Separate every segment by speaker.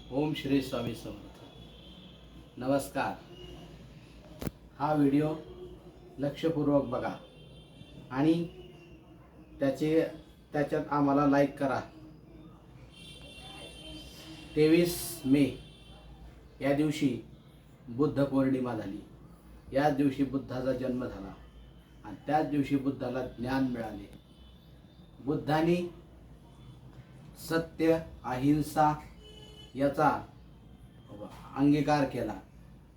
Speaker 1: ओम श्री स्वामी समर्थ. नमस्कार. हा व्हिडिओ लक्षपूर्वक बघा आणि त्याच्यात आम्हाला लाईक करा. 23 मे या दिवशी बुद्ध पौर्णिमा झाली. याच दिवशी बुद्धाचा जन्म झाला आणि त्याच दिवशी बुद्धाला ज्ञान मिळाले. बुद्धांनी सत्य, अहिंसा याचा अंगीकार केला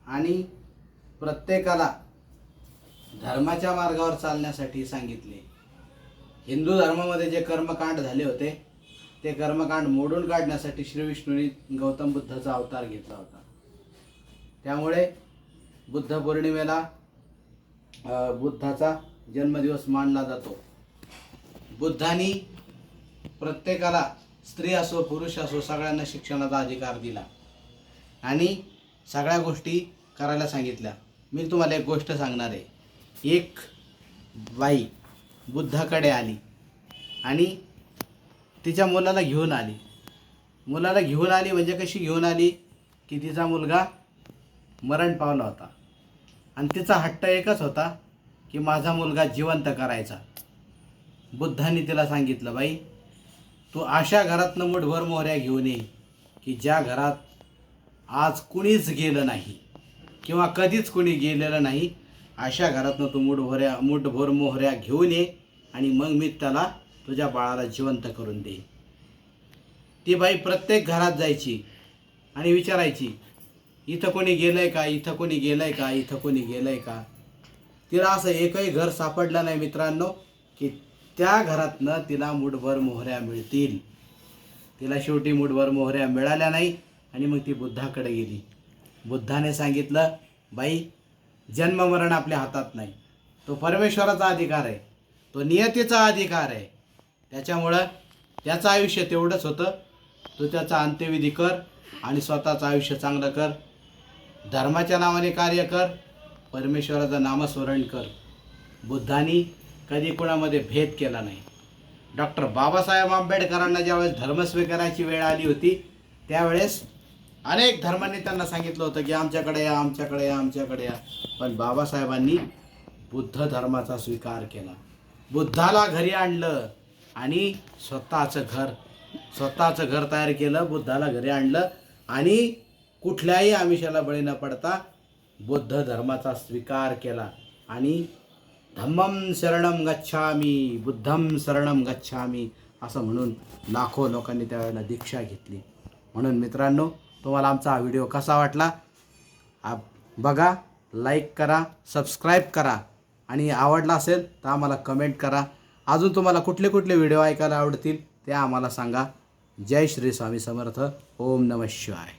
Speaker 1: आणि प्रत्येकाला धर्माच्या मार्गावर चालण्यासाठी सांगितले. हिंदू धर्मामध्ये जे कर्मकांड झाले होते ते कर्मकांड मोडून काढण्यासाठी श्री विष्णूंनी गौतम बुद्धाचा अवतार घेतला होता. त्यामुळे बुद्ध पौर्णिमेला बुद्धाचा जन्मदिवस मानला जातो. बुद्धांनी प्रत्येकाला, स्त्री असो पुरुष असो, सगळ्यांना शिक्षणाचा अधिकार दिला आणि सगळ्या गोष्टी करायला सांगितल्या. मी तुम्हाला एक गोष्ट सांगणार आहे. एक बाई बुद्धाकडे आली आणि तिच्या मुलाला घेऊन आली. मुलाला घेऊन आली म्हणजे कशी घेऊन आली की तिचा मुलगा मरण पावला होता आणि तिचा हट्ट एकच होता की माझा मुलगा जिवंत करायचा. बुद्धांनी तिला सांगितलं, बाई तू अशा घरातनं मुठभर मोहऱ्या घेऊन ये की ज्या घरात आज कुणीच गेलं नाही किंवा कधीच कुणी गेलेलं नाही. अशा घरातनं तू मुठभर मोहऱ्या घेऊन ये आणि मग मी त्याला, तुझ्या बाळाला जिवंत करून दे. ती बाई प्रत्येक घरात जायची आणि विचारायची, इथं कोणी गेलंय का, इथं कोणी गेलंय का, इथं कोणी गेलंय का. तिला असं एकही घर सापडलं नाही मित्रांनो की त्या घरातनं तिला मुठभर मोहऱ्या मिळतील. तिला शेवटी मुठभर मोहऱ्या मिळाल्या नाही आणि मग ती बुद्धाकडे गेली. बुद्धाने सांगितलं, बाई जन्ममरण आपल्या हातात नाही, तो परमेश्वराचा अधिकार आहे, तो नियतीचा अधिकार आहे. त्याच्यामुळं त्याचं आयुष्य तेवढंच होतं. तू त्याचा अंत्यविधी कर आणि स्वतःचं आयुष्य चांगलं कर. धर्माच्या नावाने कार्य कर, परमेश्वराचं नामस्मरण कर. बुद्धांनी कधी कोणामध्ये भेद केला नाही. डॉक्टर बाबासाहेब आंबेडकरांना ज्यावेळेस धर्म स्वीकारायची वेळ आली होती त्यावेळेस अनेक धर्मांनी त्यांना सांगितलं होतं की आमच्याकडे या, आमच्याकडे या, आमच्याकडे या. पण बाबासाहेबांनी बुद्ध धर्माचा स्वीकार केला. बुद्धाला घरी आणलं आणि स्वतःचं घर तयार केलं. बुद्धाला घरी आणलं आणि कुठल्याही आमिषाला बळी न पडता बुद्ध धर्माचा स्वीकार केला आणि धम्मं शरणं गच्छामी, बुद्धं शरणं गच्छामी असं म्हणून लाखो लोकांनी त्यावेळेला दीक्षा घेतली. म्हणून मित्रांनो, तुम्हाला आमचा हा व्हिडिओ कसा वाटला बघा, लाईक करा, सबस्क्राईब करा आणि आवडला असेल तर आम्हाला कमेंट करा. अजून तुम्हाला कुठले कुठले व्हिडिओ ऐकायला आवडतील ते आम्हाला सांगा. जय श्री स्वामी समर्थ. ओम नमः शिवाय.